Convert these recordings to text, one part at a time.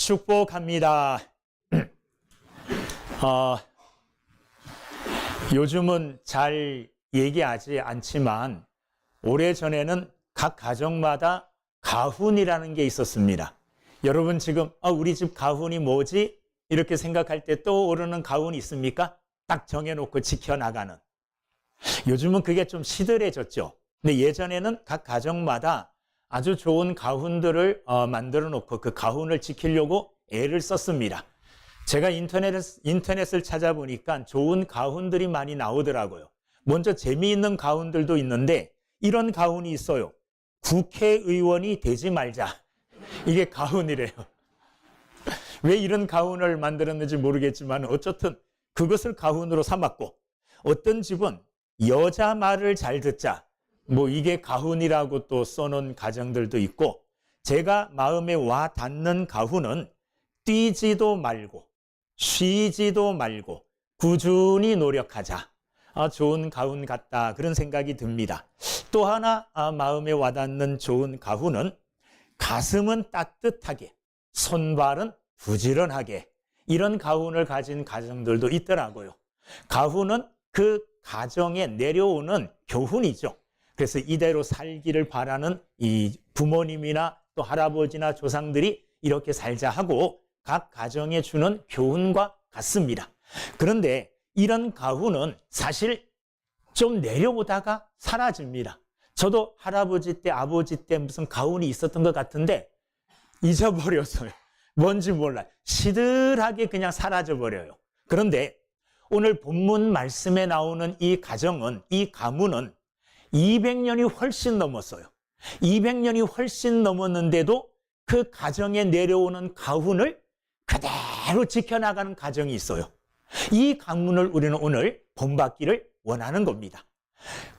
축복합니다. 요즘은 잘 얘기하지 않지만 오래전에는 각 가정마다 가훈이라는 게 있었습니다. 여러분 지금 우리 집 가훈이 뭐지? 이렇게 생각할 때 떠오르는 가훈이 있습니까? 딱 정해놓고 지켜나가는. 요즘은 그게 좀 시들해졌죠. 근데 예전에는 각 가정마다 아주 좋은 가훈들을 만들어 놓고 그 가훈을 지키려고 애를 썼습니다. 제가 인터넷을 찾아보니까 좋은 가훈들이 많이 나오더라고요. 먼저 재미있는 가훈들도 있는데 이런 가훈이 있어요. 국회의원이 되지 말자. 이게 가훈이래요. 왜 이런 가훈을 만들었는지 모르겠지만 어쨌든 그것을 가훈으로 삼았고, 어떤 집은 여자 말을 잘 듣자. 이게 가훈이라고 또 써놓은 가정들도 있고, 제가 마음에 와 닿는 가훈은 뛰지도 말고 쉬지도 말고 꾸준히 노력하자. 좋은 가훈 같다, 그런 생각이 듭니다. 또 하나 마음에 와닿는 좋은 가훈은 가슴은 따뜻하게 손발은 부지런하게, 이런 가훈을 가진 가정들도 있더라고요. 가훈은 그 가정에 내려오는 교훈이죠. 그래서 이대로 살기를 바라는 이 부모님이나 또 할아버지나 조상들이 이렇게 살자 하고 각 가정에 주는 교훈과 같습니다. 그런데 이런 가훈은 사실 좀 내려오다가 사라집니다. 저도 할아버지 때, 아버지 때 무슨 가훈이 있었던 것 같은데 잊어버렸어요. 뭔지 몰라요. 시들하게 그냥 사라져버려요. 그런데 오늘 본문 말씀에 나오는 이 가정은, 이 가문은 200년이 훨씬 넘었어요. 200년이 훨씬 넘었는데도 그 가정에 내려오는 가훈을 그대로 지켜나가는 가정이 있어요. 이 가문을 우리는 오늘 본받기를 원하는 겁니다.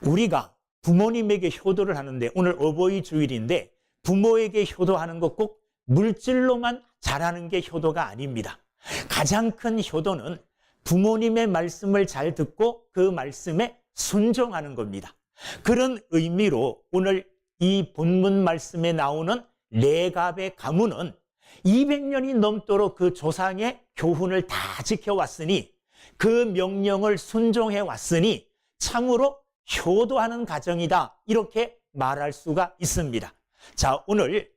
우리가 부모님에게 효도를 하는데, 오늘 어버이 주일인데 부모에게 효도하는 것 꼭 물질로만 잘하는 게 효도가 아닙니다. 가장 큰 효도는 부모님의 말씀을 잘 듣고 그 말씀에 순종하는 겁니다. 그런 의미로 오늘 이 본문 말씀에 나오는 레갑의 가문은 200년이 넘도록 그 조상의 교훈을 다 지켜왔으니, 그 명령을 순종해 왔으니 참으로 효도하는 가정이다, 이렇게 말할 수가 있습니다. 자, 오늘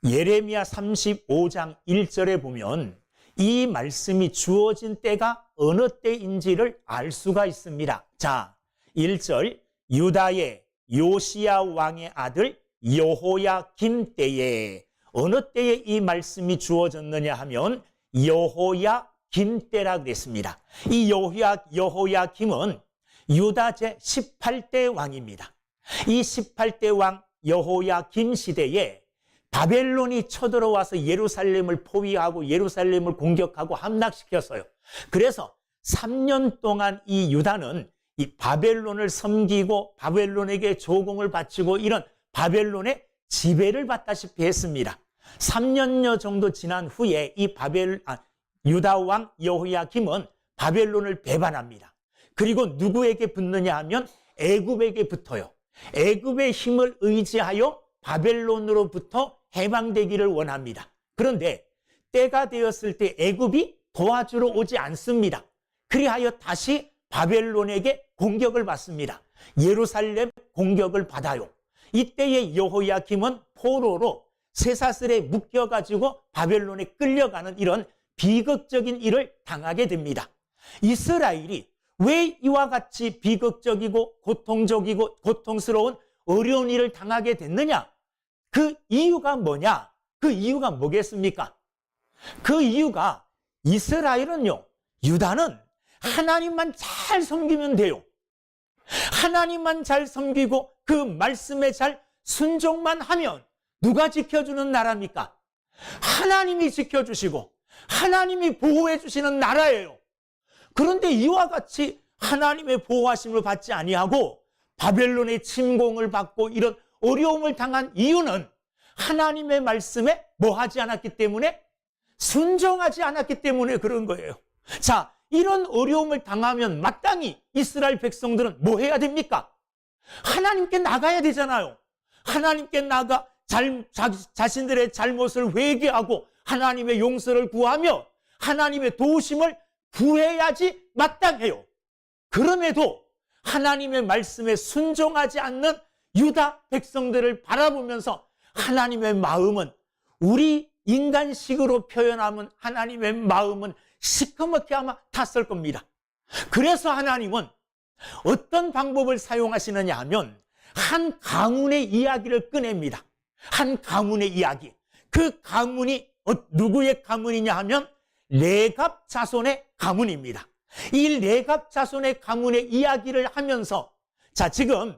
예레미야 35장 1절에 보면 이 말씀이 주어진 때가 어느 때인지를 알 수가 있습니다. 자, 1절, 유다의 요시야 왕의 아들 여호야김 때에. 어느 때에 이 말씀이 주어졌느냐 하면 여호야김 때라 그랬습니다. 이 여호야김은 유다 제18대 왕입니다. 이 18대 왕 여호야김 시대에 바벨론이 쳐들어와서 예루살렘을 포위하고 예루살렘을 공격하고 함락시켰어요. 그래서 3년 동안 이 유다는 이 바벨론을 섬기고 바벨론에게 조공을 바치고 이런 바벨론의 지배를 받다시피 했습니다. 3년여 정도 지난 후에 이 유다 왕 여호야김은 바벨론을 배반합니다. 그리고 누구에게 붙느냐 하면 애굽에게 붙어요. 애굽의 힘을 의지하여 바벨론으로부터 해방되기를 원합니다. 그런데 때가 되었을 때 애굽이 도와주러 오지 않습니다. 그리하여 다시 바벨론에게 공격을 받습니다. 예루살렘 공격을 받아요. 이때의 여호야김은 포로로 쇠사슬에 묶여가지고 바벨론에 끌려가는 이런 비극적인 일을 당하게 됩니다. 이스라엘이 왜 이와 같이 비극적이고 고통적이고 고통스러운 어려운 일을 당하게 됐느냐? 그 이유가 뭐냐? 그 이유가 뭐겠습니까? 그 이유가 이스라엘은요, 유다는 하나님만 잘 섬기면 돼요. 하나님만 잘 섬기고 그 말씀에 잘 순종만 하면 누가 지켜주는 나라입니까? 하나님이 지켜주시고 하나님이 보호해 주시는 나라예요. 그런데 이와 같이 하나님의 보호하심을 받지 아니하고 바벨론의 침공을 받고 이런 어려움을 당한 이유는 하나님의 말씀에 뭐하지 않았기 때문에, 순종하지 않았기 때문에 그런 거예요. 자, 이런 어려움을 당하면 마땅히 이스라엘 백성들은 뭐 해야 됩니까? 하나님께 나가야 되잖아요. 하나님께 나가 자신들의 잘못을 회개하고 하나님의 용서를 구하며 하나님의 도우심을 구해야지 마땅해요. 그럼에도 하나님의 말씀에 순종하지 않는 유다 백성들을 바라보면서 하나님의 마음은, 우리 인간식으로 표현하면 하나님의 마음은 시커멓게 아마 탔을 겁니다. 그래서 하나님은 어떤 방법을 사용하시느냐 하면 한 가문의 이야기를 꺼냅니다. 한 가문의 이야기. 그 가문이 누구의 가문이냐 하면 레갑 자손의 가문입니다. 이 레갑 자손의 가문의 이야기를 하면서, 자, 지금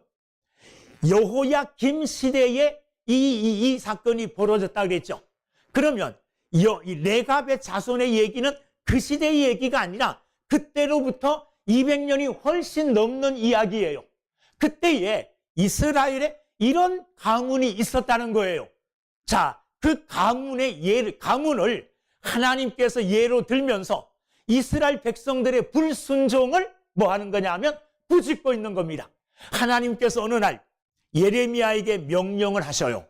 여호야김 시대에 이 사건이 벌어졌다 그랬죠. 그러면 이 레갑의 자손의 얘기는 그 시대의 얘기가 아니라 그때로부터 200년이 훨씬 넘는 이야기예요. 그때에 이스라엘에 이런 가문이 있었다는 거예요. 자, 그 가문을 하나님께서 예로 들면서 이스라엘 백성들의 불순종을 뭐 하는 거냐 하면 부짓고 있는 겁니다. 하나님께서 어느 날 예레미야에게 명령을 하셔요.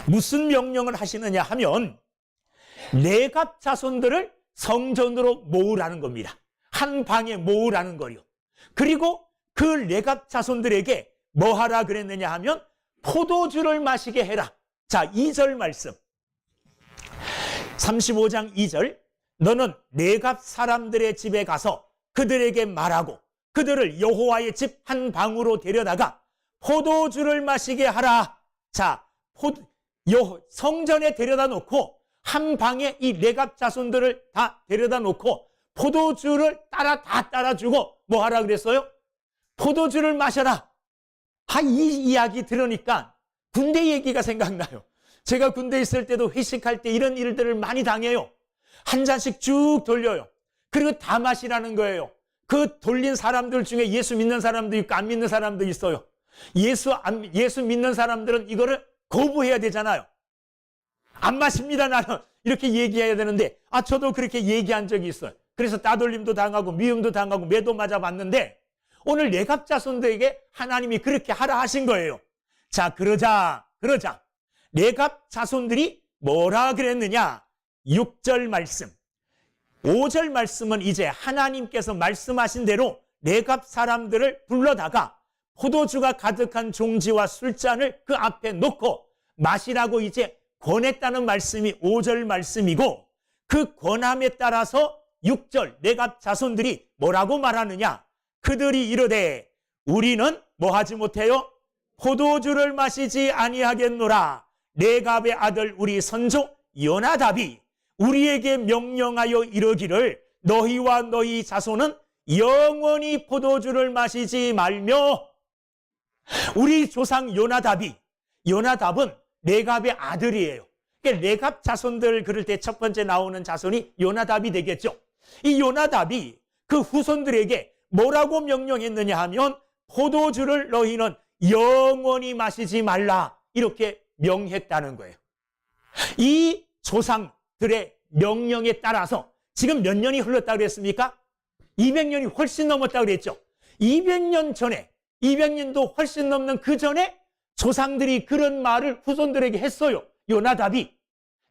무슨 명령을 하시느냐 하면 레갑 자손들을 성전으로 모으라는 겁니다. 한 방에 모으라는 거요. 그리고 그 레갑 자손들에게 뭐 하라 그랬느냐 하면 포도주를 마시게 해라. 자, 2절 말씀. 35장 2절. 너는 레갑 사람들의 집에 가서 그들에게 말하고 그들을 여호와의 집 한 방으로 데려다가 포도주를 마시게 하라. 자, 성전에 데려다 놓고 한 방에 이 레갑 자손들을 다 데려다 놓고 포도주를 다 따라주고 뭐 하라 그랬어요? 포도주를 마셔라. 이 이야기 들으니까 군대 얘기가 생각나요. 제가 군대 있을 때도 회식할 때 이런 일들을 많이 당해요. 한 잔씩 쭉 돌려요. 그리고 다 마시라는 거예요. 그 돌린 사람들 중에 예수 믿는 사람도 있고 안 믿는 사람도 있어요. 예수 믿는 사람들은 이거를 거부해야 되잖아요. 안 마십니다 나는, 이렇게 얘기해야 되는데, 저도 그렇게 얘기한 적이 있어요. 그래서 따돌림도 당하고 미움도 당하고 매도 맞아봤는데 오늘 레갑 자손들에게 하나님이 그렇게 하라 하신 거예요. 자, 그러자 레갑 자손들이 뭐라 그랬느냐? 6절 말씀. 5절 말씀은 이제 하나님께서 말씀하신 대로 레갑 사람들을 불러다가 포도주가 가득한 종지와 술잔을 그 앞에 놓고 마시라고 이제 권했다는 말씀이 5절 말씀이고, 그 권함에 따라서 6절 레갑 자손들이 뭐라고 말하느냐? 그들이 이르되 우리는 뭐 하지 못해요? 포도주를 마시지 아니하겠노라. 레갑의 아들 우리 선조 요나답이 우리에게 명령하여 이르기를 너희와 너희 자손은 영원히 포도주를 마시지 말며. 우리 조상 요나답은 레갑의 아들이에요. 그러니까 레갑 자손들 그럴 때 첫 번째 나오는 자손이 요나답이 되겠죠. 이 요나답이 그 후손들에게 뭐라고 명령했느냐 하면 포도주를 너희는 영원히 마시지 말라, 이렇게 명했다는 거예요. 이 조상들의 명령에 따라서 지금 몇 년이 흘렀다고 그랬습니까? 200년이 훨씬 넘었다고 그랬죠. 200년 전에, 200년도 훨씬 넘는 그 전에 조상들이 그런 말을 후손들에게 했어요. 요나답이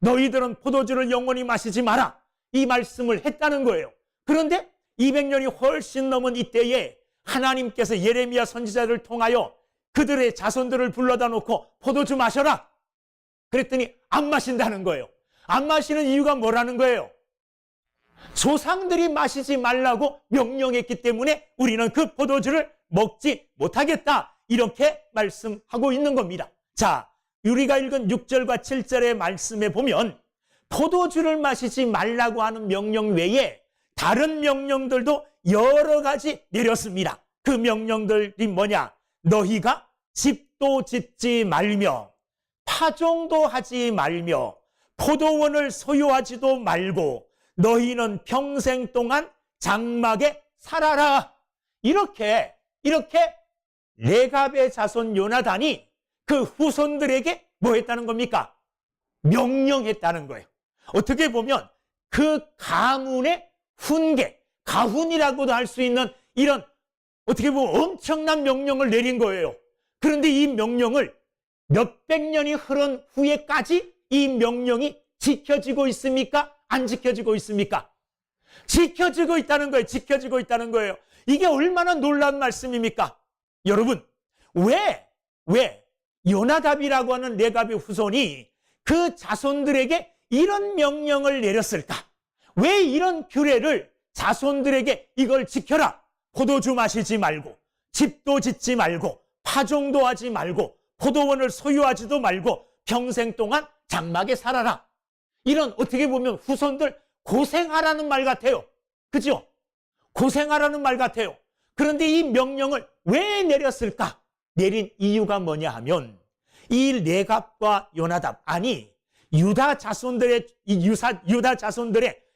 너희들은 포도주를 영원히 마시지 마라, 이 말씀을 했다는 거예요. 그런데 200년이 훨씬 넘은 이때에 하나님께서 예레미야 선지자를 통하여 그들의 자손들을 불러다 놓고 포도주 마셔라 그랬더니 안 마신다는 거예요. 안 마시는 이유가 뭐라는 거예요? 조상들이 마시지 말라고 명령했기 때문에 우리는 그 포도주를 먹지 못하겠다, 이렇게 말씀하고 있는 겁니다. 자, 우리가 읽은 6절과 7절의 말씀에 보면 포도주를 마시지 말라고 하는 명령 외에 다른 명령들도 여러 가지 내렸습니다. 그 명령들이 뭐냐? 너희가 집도 짓지 말며 파종도 하지 말며 포도원을 소유하지도 말고 너희는 평생 동안 장막에 살아라. 이렇게 레갑의 자손 요나단이 그 후손들에게 뭐 했다는 겁니까? 명령했다는 거예요. 어떻게 보면 그 가문의 훈계, 가훈이라고도 할 수 있는 이런 어떻게 보면 엄청난 명령을 내린 거예요. 그런데 이 명령을 몇백 년이 흐른 후에까지 이 명령이 지켜지고 있습니까? 안 지켜지고 있습니까? 지켜지고 있다는 거예요. 지켜지고 있다는 거예요. 이게 얼마나 놀라운 말씀입니까? 여러분, 왜 요나답이라고 하는 레갑의 후손이 그 자손들에게 이런 명령을 내렸을까? 왜 이런 규례를 자손들에게 이걸 지켜라. 포도주 마시지 말고, 집도 짓지 말고, 파종도 하지 말고, 포도원을 소유하지도 말고 평생 동안 장막에 살아라. 이런 어떻게 보면 후손들 고생하라는 말 같아요. 그죠? 고생하라는 말 같아요. 그런데 이 명령을 왜 내렸을까? 내린 이유가 뭐냐 하면 이 레갑과 요나답, 아니 유다 자손들의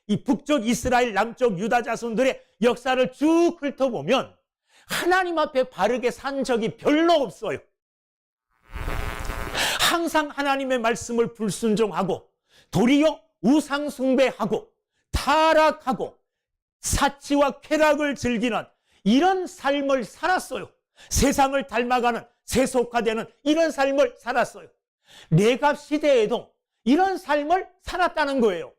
이 북쪽 이스라엘, 남쪽 유다 자손들의 역사를 쭉 훑어보면 하나님 앞에 바르게 산 적이 별로 없어요. 항상 하나님의 말씀을 불순종하고 도리어 우상 숭배하고 타락하고 사치와 쾌락을 즐기는 이런 삶을 살았어요. 세상을 닮아가는, 세속화되는 이런 삶을 살았어요. 레갑 시대에도 이런 삶을 살았다는 거예요.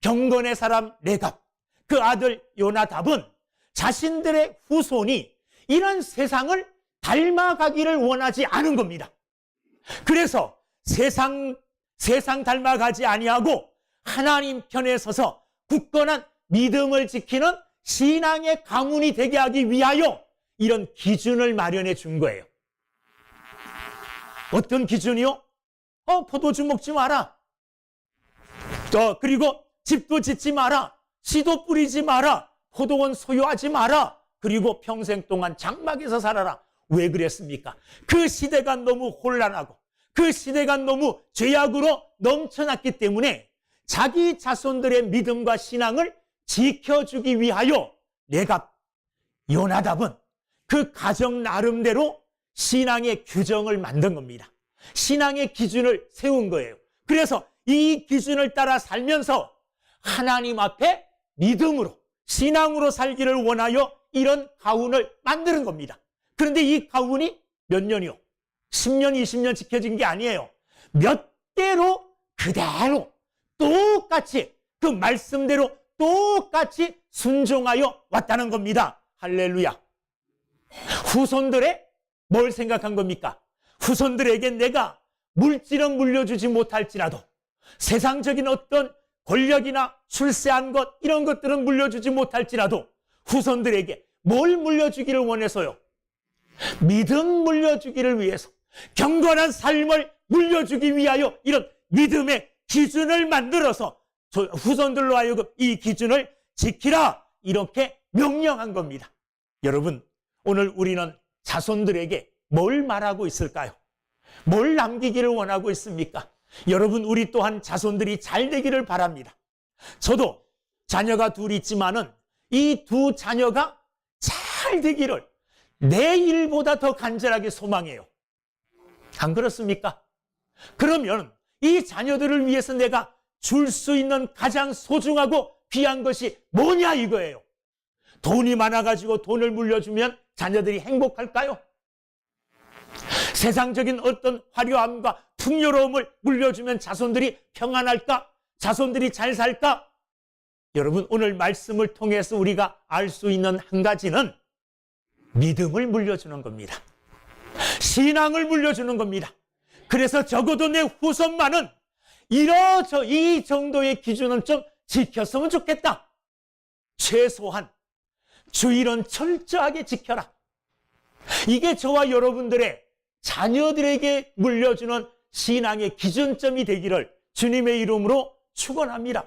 경건의 사람 레갑, 그 아들 요나답은 자신들의 후손이 이런 세상을 닮아가기를 원하지 않은 겁니다. 그래서 세상 닮아가지 아니하고 하나님 편에 서서 굳건한 믿음을 지키는 신앙의 가문이 되게 하기 위하여 이런 기준을 마련해 준 거예요. 어떤 기준이요? 포도주 먹지 마라. 그리고 집도 짓지 마라. 씨도 뿌리지 마라. 포도원 소유하지 마라. 그리고 평생 동안 장막에서 살아라. 왜 그랬습니까? 그 시대가 너무 혼란하고 그 시대가 너무 죄악으로 넘쳐났기 때문에 자기 자손들의 믿음과 신앙을 지켜주기 위하여 레갑, 요나답은 그 가정 나름대로 신앙의 규정을 만든 겁니다. 신앙의 기준을 세운 거예요. 그래서 이 기준을 따라 살면서 하나님 앞에 믿음으로, 신앙으로 살기를 원하여 이런 가훈을 만드는 겁니다. 그런데 이 가훈이 몇 년이요? 10년, 20년 지켜진 게 아니에요. 몇 대로 그대로 똑같이 그 말씀대로 똑같이 순종하여 왔다는 겁니다. 할렐루야. 후손들의 뭘 생각한 겁니까? 후손들에게 내가 물질은 물려주지 못할지라도 세상적인 어떤 권력이나 출세한 것 이런 것들은 물려주지 못할지라도 후손들에게 뭘 물려주기를 원해서요? 믿음 물려주기를 위해서, 경건한 삶을 물려주기 위하여 이런 믿음의 기준을 만들어서 후손들로 하여금 이 기준을 지키라 이렇게 명령한 겁니다. 여러분, 오늘 우리는 자손들에게 뭘 말하고 있을까요? 뭘 남기기를 원하고 있습니까? 여러분, 우리 또한 자손들이 잘 되기를 바랍니다. 저도 자녀가 둘 있지만은 이 두 자녀가 잘 되기를 내 일보다 더 간절하게 소망해요. 안 그렇습니까? 그러면 이 자녀들을 위해서 내가 줄 수 있는 가장 소중하고 귀한 것이 뭐냐 이거예요. 돈이 많아가지고 돈을 물려주면 자녀들이 행복할까요? 세상적인 어떤 화려함과 풍요로움을 물려주면 자손들이 평안할까? 자손들이 잘 살까? 여러분, 오늘 말씀을 통해서 우리가 알 수 있는 한 가지는 믿음을 물려주는 겁니다. 신앙을 물려주는 겁니다. 그래서 적어도 내 후손만은 이 정도의 기준은 좀 지켰으면 좋겠다. 최소한 주일은 철저하게 지켜라. 이게 저와 여러분들의 자녀들에게 물려주는 신앙의 기준점이 되기를 주님의 이름으로 축원합니다.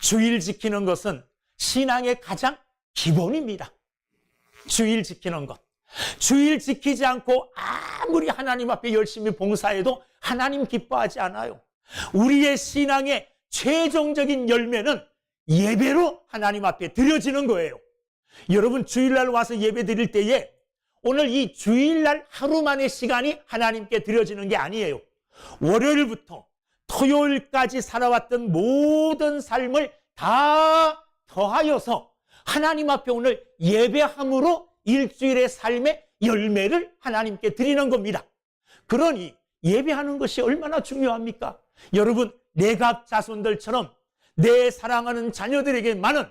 주일 지키는 것은 신앙의 가장 기본입니다. 주일 지키는 것. 주일 지키지 않고 아무리 하나님 앞에 열심히 봉사해도 하나님 기뻐하지 않아요. 우리의 신앙의 최종적인 열매는 예배로 하나님 앞에 드려지는 거예요. 여러분, 주일날 와서 예배 드릴 때에 오늘 이 주일날 하루만의 시간이 하나님께 드려지는 게 아니에요. 월요일부터 토요일까지 살아왔던 모든 삶을 다 더하여서 하나님 앞에 오늘 예배함으로 일주일의 삶의 열매를 하나님께 드리는 겁니다. 그러니 예배하는 것이 얼마나 중요합니까? 여러분, 레갑 자손들처럼 내 사랑하는 자녀들에게만은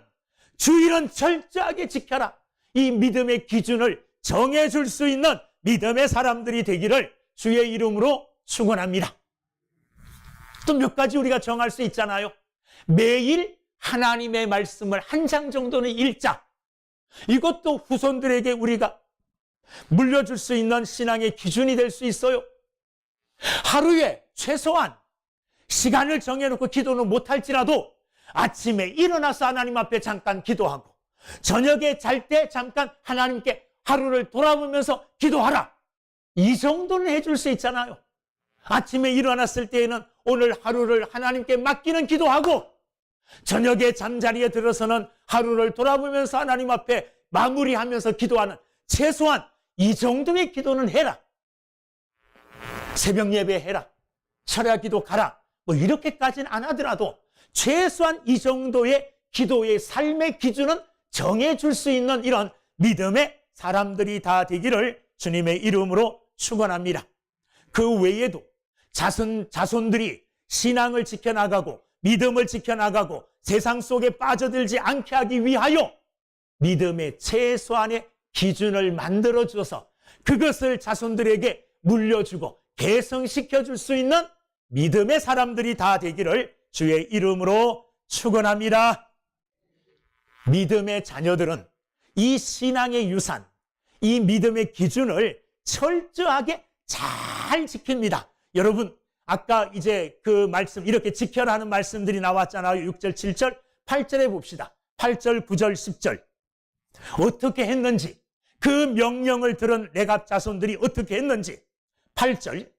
주일은 철저하게 지켜라. 이 믿음의 기준을 정해줄 수 있는 믿음의 사람들이 되기를 주의 이름으로 축원합니다. 또 몇 가지 우리가 정할 수 있잖아요. 매일 하나님의 말씀을 한 장 정도는 읽자. 이것도 후손들에게 우리가 물려줄 수 있는 신앙의 기준이 될 수 있어요. 하루에 최소한 시간을 정해놓고 기도는 못할지라도 아침에 일어나서 하나님 앞에 잠깐 기도하고 저녁에 잘 때 잠깐 하나님께 하루를 돌아보면서 기도하라. 이 정도는 해줄 수 있잖아요. 아침에 일어났을 때에는 오늘 하루를 하나님께 맡기는 기도하고 저녁에 잠자리에 들어서는 하루를 돌아보면서 하나님 앞에 마무리하면서 기도하는 최소한 이 정도의 기도는 해라. 새벽 예배 해라. 철야 기도 가라. 뭐 이렇게까지는 안 하더라도 최소한 이 정도의 기도의 삶의 기준은 정해줄 수 있는 이런 믿음의 사람들이 다 되기를 주님의 이름으로 축원합니다. 그 외에도 자손들이 신앙을 지켜나가고 믿음을 지켜나가고 세상 속에 빠져들지 않게 하기 위하여 믿음의 최소한의 기준을 만들어줘서 그것을 자손들에게 물려주고 계승시켜줄 수 있는 믿음의 사람들이 다 되기를 주의 이름으로 축원합니다. 믿음의 자녀들은 이 신앙의 유산, 이 믿음의 기준을 철저하게 잘 지킵니다. 여러분, 아까 이제 그 말씀, 이렇게 지켜라 하는 말씀들이 나왔잖아요. 6절, 7절, 8절에 봅시다. 8절, 9절, 10절. 어떻게 했는지, 그 명령을 들은 레갑 자손들이 어떻게 했는지. 8절,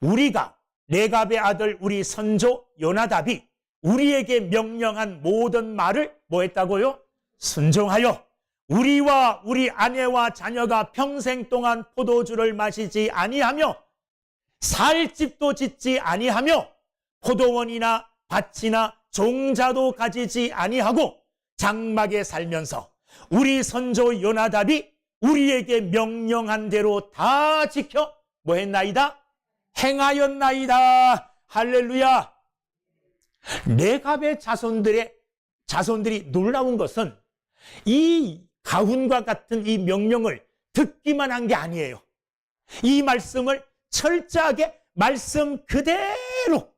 우리가 레갑의 아들 우리 선조 요나답이 우리에게 명령한 모든 말을 뭐 했다고요? 순종하여 우리와 우리 아내와 자녀가 평생 동안 포도주를 마시지 아니하며 살 집도 짓지 아니하며 포도원이나 밭이나 종자도 가지지 아니하고 장막에 살면서 우리 선조 요나답이 우리에게 명령한 대로 다 지켜 뭐 했나이다? 행하였나이다. 할렐루야. 레갑의 자손들이 놀라운 것은 이 가훈과 같은 이 명령을 듣기만 한 게 아니에요. 이 말씀을 철저하게 말씀 그대로,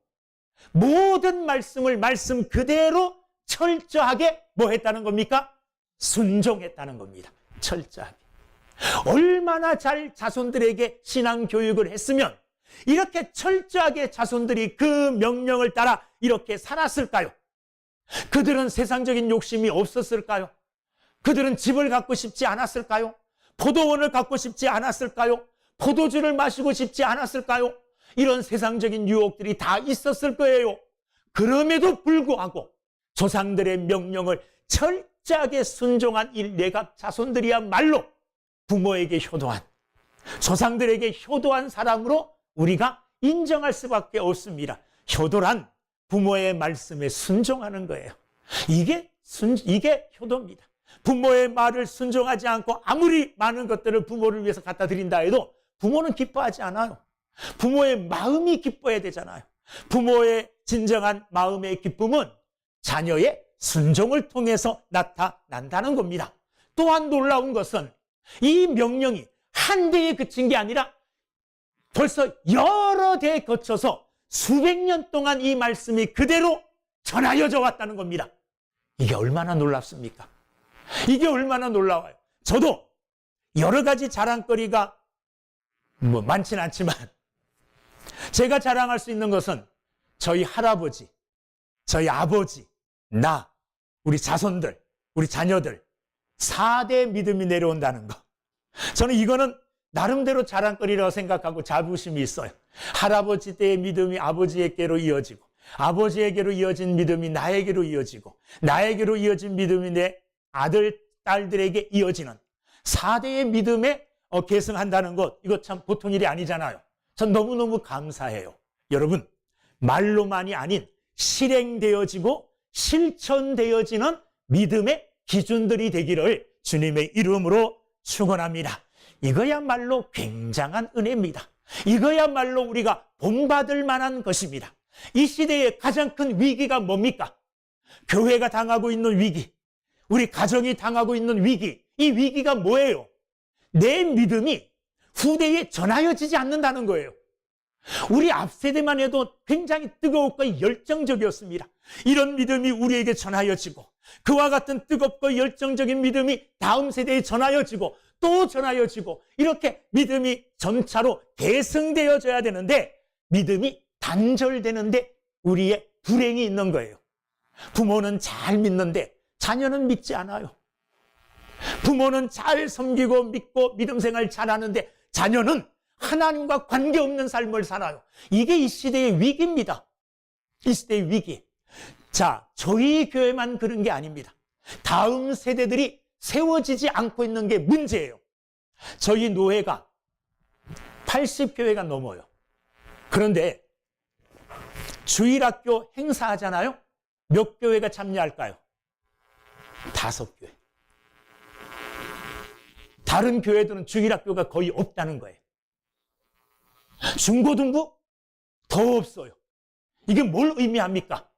모든 말씀을 말씀 그대로 철저하게 뭐 했다는 겁니까? 순종했다는 겁니다. 철저하게. 얼마나 잘 자손들에게 신앙 교육을 했으면 이렇게 철저하게 자손들이 그 명령을 따라 이렇게 살았을까요? 그들은 세상적인 욕심이 없었을까요? 그들은 집을 갖고 싶지 않았을까요? 포도원을 갖고 싶지 않았을까요? 포도주를 마시고 싶지 않았을까요? 이런 세상적인 유혹들이 다 있었을 거예요. 그럼에도 불구하고 조상들의 명령을 철저하게 순종한 이 레갑 자손들이야말로 부모에게 효도한, 조상들에게 효도한 사람으로 우리가 인정할 수밖에 없습니다. 효도란 부모의 말씀에 순종하는 거예요. 이게 효도입니다. 부모의 말을 순종하지 않고 아무리 많은 것들을 부모를 위해서 갖다 드린다 해도 부모는 기뻐하지 않아요. 부모의 마음이 기뻐야 되잖아요. 부모의 진정한 마음의 기쁨은 자녀의 순종을 통해서 나타난다는 겁니다. 또한 놀라운 것은 이 명령이 한 대에 그친 게 아니라 벌써 여러 대에 거쳐서 수백 년 동안 이 말씀이 그대로 전하여져 왔다는 겁니다. 이게 얼마나 놀랍습니까? 이게 얼마나 놀라워요. 저도 여러 가지 자랑거리가 뭐 많진 않지만 제가 자랑할 수 있는 것은 저희 할아버지, 저희 아버지, 나, 우리 자손들, 우리 자녀들 4대 믿음이 내려온다는 거. 저는 이거는 나름대로 자랑거리라고 생각하고 자부심이 있어요. 할아버지 때의 믿음이 아버지에게로 이어지고 아버지에게로 이어진 믿음이 나에게로 이어지고 나에게로 이어진 믿음이 내 아들, 딸들에게 이어지는 4대의 믿음에 계승한다는 것, 이거 참 보통 일이 아니잖아요. 전 너무너무 감사해요. 여러분, 말로만이 아닌 실행되어지고 실천되어지는 믿음의 기준들이 되기를 주님의 이름으로 축원합니다. 이거야말로 굉장한 은혜입니다. 이거야말로 우리가 본받을 만한 것입니다. 이 시대의 가장 큰 위기가 뭡니까? 교회가 당하고 있는 위기, 우리 가정이 당하고 있는 위기, 이 위기가 뭐예요? 내 믿음이 후대에 전하여지지 않는다는 거예요. 우리 앞세대만 해도 굉장히 뜨거웠고 열정적이었습니다. 이런 믿음이 우리에게 전하여지고, 그와 같은 뜨겁고 열정적인 믿음이 다음 세대에 전하여지고 또 전하여지고, 이렇게 믿음이 전차로 계승되어져야 되는데 믿음이 단절되는데 우리의 불행이 있는 거예요. 부모는 잘 믿는데 자녀는 믿지 않아요. 부모는 잘 섬기고 믿고 믿음 생활 잘하는데 자녀는 하나님과 관계없는 삶을 살아요. 이게 이 시대의 위기입니다. 이 시대의 위기. 자, 저희 교회만 그런 게 아닙니다. 다음 세대들이 세워지지 않고 있는 게 문제예요. 저희 노회가 80교회가 넘어요. 그런데 주일학교 행사하잖아요. 몇 교회가 참여할까요? 5교회. 다른 교회들은 주일학교가 거의 없다는 거예요. 중고등부? 더 없어요. 이게 뭘 의미합니까?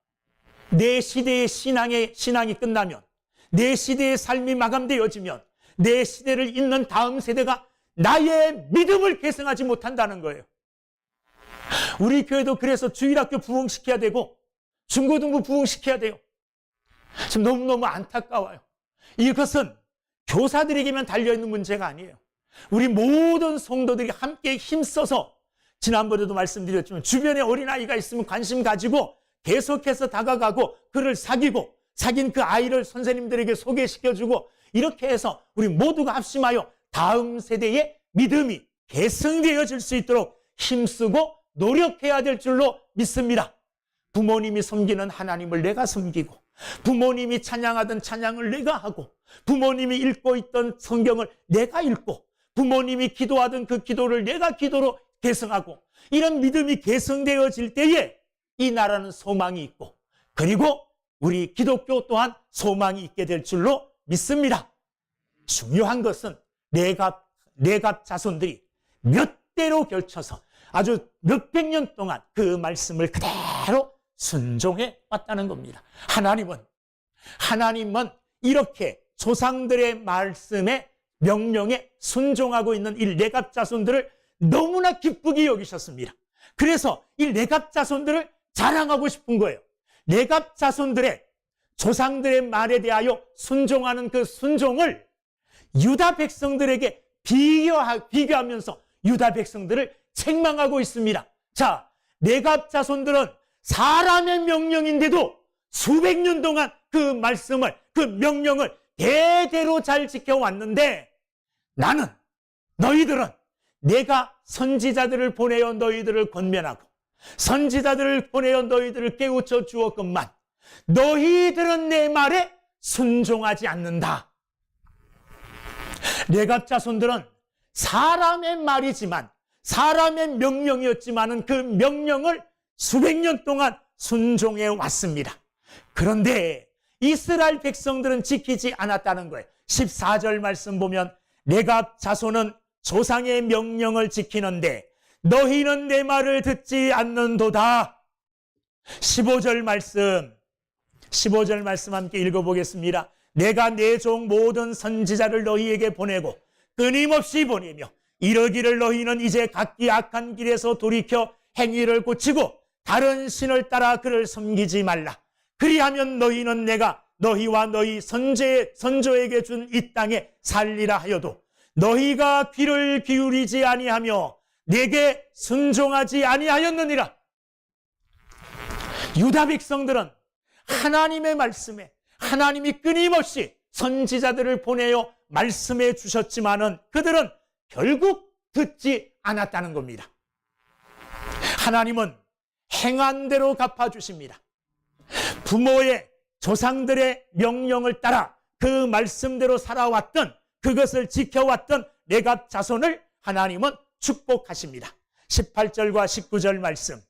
내 시대의 신앙이 끝나면, 내 시대의 삶이 마감되어지면 내 시대를 잇는 다음 세대가 나의 믿음을 계승하지 못한다는 거예요. 우리 교회도 그래서 주일학교 부흥시켜야 되고 중고등부 부흥시켜야 돼요. 지금 너무너무 안타까워요. 이것은 교사들에게만 달려있는 문제가 아니에요. 우리 모든 성도들이 함께 힘써서, 지난번에도 말씀드렸지만 주변에 어린아이가 있으면 관심 가지고 계속해서 다가가고 그를 사귀고, 사귄 그 아이를 선생님들에게 소개시켜주고, 이렇게 해서 우리 모두가 합심하여 다음 세대의 믿음이 계승되어질 수 있도록 힘쓰고 노력해야 될 줄로 믿습니다. 부모님이 섬기는 하나님을 내가 섬기고, 부모님이 찬양하던 찬양을 내가 하고, 부모님이 읽고 있던 성경을 내가 읽고, 부모님이 기도하던 그 기도를 내가 기도로 계승하고, 이런 믿음이 계승되어질 때에 이 나라는 소망이 있고, 그리고 우리 기독교 또한 소망이 있게 될 줄로 믿습니다. 중요한 것은 내갑 자손들이 몇 대로 걸쳐서 아주 몇백 년 동안 그 말씀을 그대로 순종해 왔다는 겁니다. 하나님은 이렇게 조상들의 말씀에, 명령에 순종하고 있는 이 내갑 자손들을 너무나 기쁘게 여기셨습니다. 그래서 이 내갑 자손들을 자랑하고 싶은 거예요. 내갑 자손들의, 조상들의 말에 대하여 순종하는 그 순종을 유다 백성들에게 비교하면서 유다 백성들을 책망하고 있습니다. 자, 내갑 자손들은 사람의 명령인데도 수백 년 동안 그 말씀을, 그 명령을 대대로 잘 지켜왔는데, 너희들은 내가 선지자들을 보내어 너희들을 권면하고 선지자들을 보내어 너희들을 깨우쳐 주었건만 너희들은 내 말에 순종하지 않는다. 내갑 자손들은 사람의 말이지만, 사람의 명령이었지만은 그 명령을 수백 년 동안 순종해 왔습니다. 그런데 이스라엘 백성들은 지키지 않았다는 거예요. 14절 말씀 보면 내갑 자손은 조상의 명령을 지키는데 너희는 내 말을 듣지 않는도다. 15절 말씀 함께 읽어보겠습니다. 내가 내 종 모든 선지자를 너희에게 보내고 끊임없이 보내며 이러기를 너희는 이제 각기 악한 길에서 돌이켜 행위를 고치고 다른 신을 따라 그를 섬기지 말라. 그리하면 너희는 내가 너희와 너희 선조에게 준 이 땅에 살리라 하여도 너희가 귀를 기울이지 아니하며 내게 순종하지 아니하였느니라. 유다 백성들은 하나님의 말씀에, 하나님이 끊임없이 선지자들을 보내어 말씀해 주셨지만은 그들은 결국 듣지 않았다는 겁니다. 하나님은 행한 대로 갚아주십니다. 부모의, 조상들의 명령을 따라 그 말씀대로 살아왔던, 그것을 지켜왔던 내갑 자손을 하나님은 축복하십니다. 18절과 19절 말씀,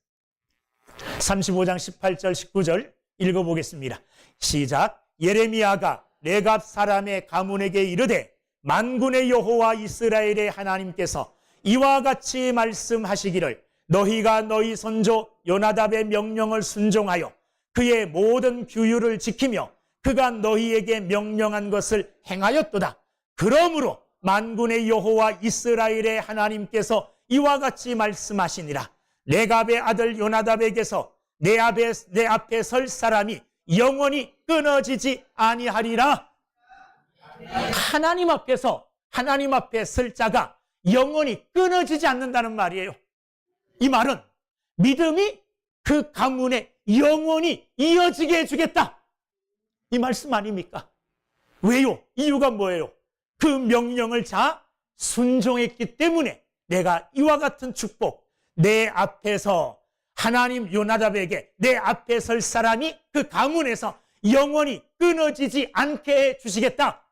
35장 18절 19절 읽어보겠습니다. 시작. 예레미야가 내갑 사람의 가문에게 이르되 만군의 여호와 이스라엘의 하나님께서 이와 같이 말씀하시기를 너희가 너희 선조 요나답의 명령을 순종하여 그의 모든 규율을 지키며 그가 너희에게 명령한 것을 행하였도다. 그러므로 만군의 여호와 이스라엘의 하나님께서 이와 같이 말씀하시니라. 레갑의 아들 요나답에게서 내 앞에 설 사람이 영원히 끊어지지 아니하리라. 하나님 앞에 설 자가 영원히 끊어지지 않는다는 말이에요. 이 말은 믿음이 그 가문에 영원히 이어지게 해주겠다, 이 말씀 아닙니까? 왜요? 이유가 뭐예요? 그 명령을 순종했기 때문에 내가 이와 같은 축복, 내 앞에서 하나님 요나답에게 내 앞에 설 사람이 그 가문에서 영원히 끊어지지 않게 해 주시겠다.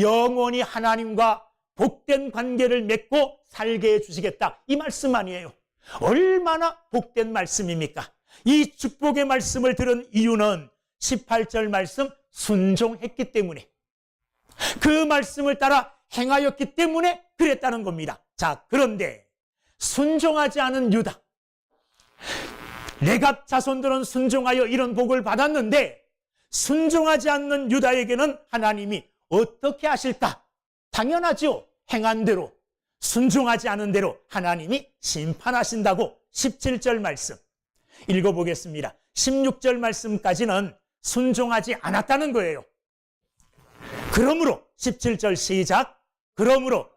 영원히 하나님과 복된 관계를 맺고 살게 해 주시겠다, 이 말씀 아니에요? 얼마나 복된 말씀입니까? 이 축복의 말씀을 들은 이유는 18절 말씀 순종했기 때문에, 그 말씀을 따라 행하였기 때문에 그랬다는 겁니다. 자, 그런데 순종하지 않은 유다, 레갑 자손들은 순종하여 이런 복을 받았는데 순종하지 않는 유다에게는 하나님이 어떻게 하실까? 당연하죠. 행한 대로, 순종하지 않은 대로 하나님이 심판하신다고 17절 말씀 읽어보겠습니다. 16절 말씀까지는 순종하지 않았다는 거예요. 그러므로 17절 시작. 그러므로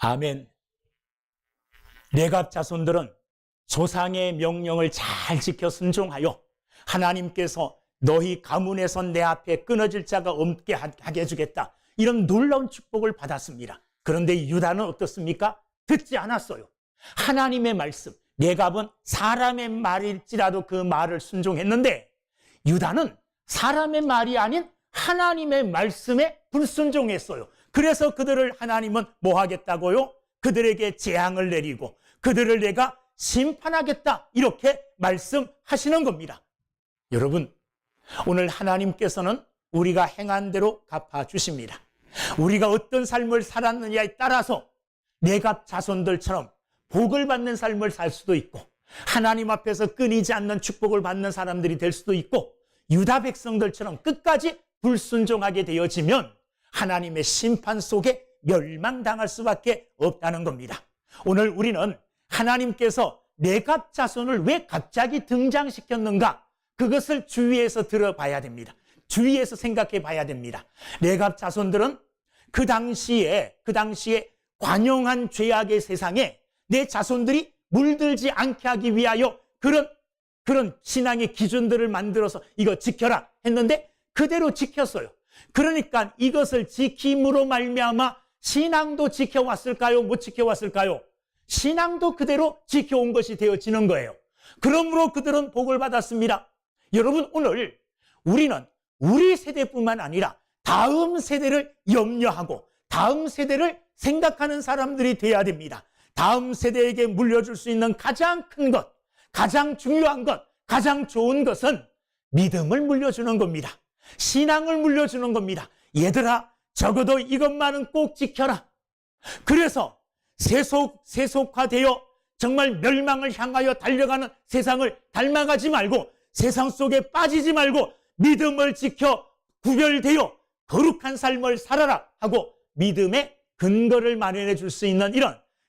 아멘. 레갑 자손들은 조상의 명령을 잘 지켜 순종하여 하나님께서 너희 가문에서 내 앞에 끊어질 자가 없게 하게 해주겠다, 이런 놀라운 축복을 받았습니다. 그런데 유다는 어떻습니까? 듣지 않았어요. 하나님의 말씀, 레갑은 사람의 말일지라도 그 말을 순종했는데 유다는 사람의 말이 아닌 하나님의 말씀에 불순종했어요. 그래서 그들을 하나님은 뭐 하겠다고요? 그들에게 재앙을 내리고 그들을 내가 심판하겠다, 이렇게 말씀하시는 겁니다. 여러분, 오늘 하나님께서는 우리가 행한 대로 갚아주십니다. 우리가 어떤 삶을 살았느냐에 따라서 레갑 자손들처럼 복을 받는 삶을 살 수도 있고 하나님 앞에서 끊이지 않는 축복을 받는 사람들이 될 수도 있고, 유다 백성들처럼 끝까지 불순종하게 되어지면 하나님의 심판 속에 멸망당할 수밖에 없다는 겁니다. 오늘 우리는 하나님께서 레갑 자손을 왜 갑자기 등장시켰는가, 그것을 주위에서 들어봐야 됩니다. 주위에서 생각해 봐야 됩니다. 레갑 자손들은 그 당시에 관용한 죄악의 세상에 내 자손들이 물들지 않게 하기 위하여 그런 신앙의 기준들을 만들어서 이거 지켜라 했는데 그대로 지켰어요. 그러니까 이것을 지킴으로 말미암아 신앙도 지켜왔을까요? 못 지켜왔을까요? 신앙도 그대로 지켜온 것이 되어지는 거예요. 그러므로 그들은 복을 받았습니다. 여러분, 오늘 우리는 우리 세대뿐만 아니라 다음 세대를 염려하고 다음 세대를 생각하는 사람들이 돼야 됩니다. 다음 세대에게 물려줄 수 있는 가장 큰 것, 가장 중요한 것, 가장 좋은 것은 믿음을 물려주는 겁니다. 신앙을 물려주는 겁니다. 얘들아, 적어도 이것만은 꼭 지켜라. 그래서 세속화되어 정말 멸망을 향하여 달려가는 세상을 닮아가지 말고, 세상 속에 빠지지 말고 믿음을 지켜 구별되어 거룩한 삶을 살아라 하고 믿음의 근거를 마련해 줄 수 있는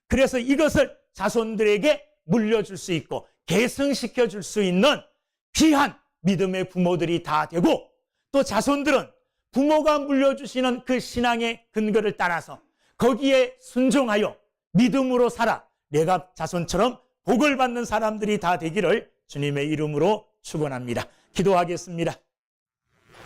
그래서 이것을 자손들에게 물려줄 수 있고 계승시켜 줄 수 있는 귀한 믿음의 부모들이 다 되고, 또 자손들은 부모가 물려주시는 그 신앙의 근거를 따라서 거기에 순종하여 믿음으로 살아 레갑 자손처럼 복을 받는 사람들이 다 되기를 주님의 이름으로 축원합니다. 기도하겠습니다.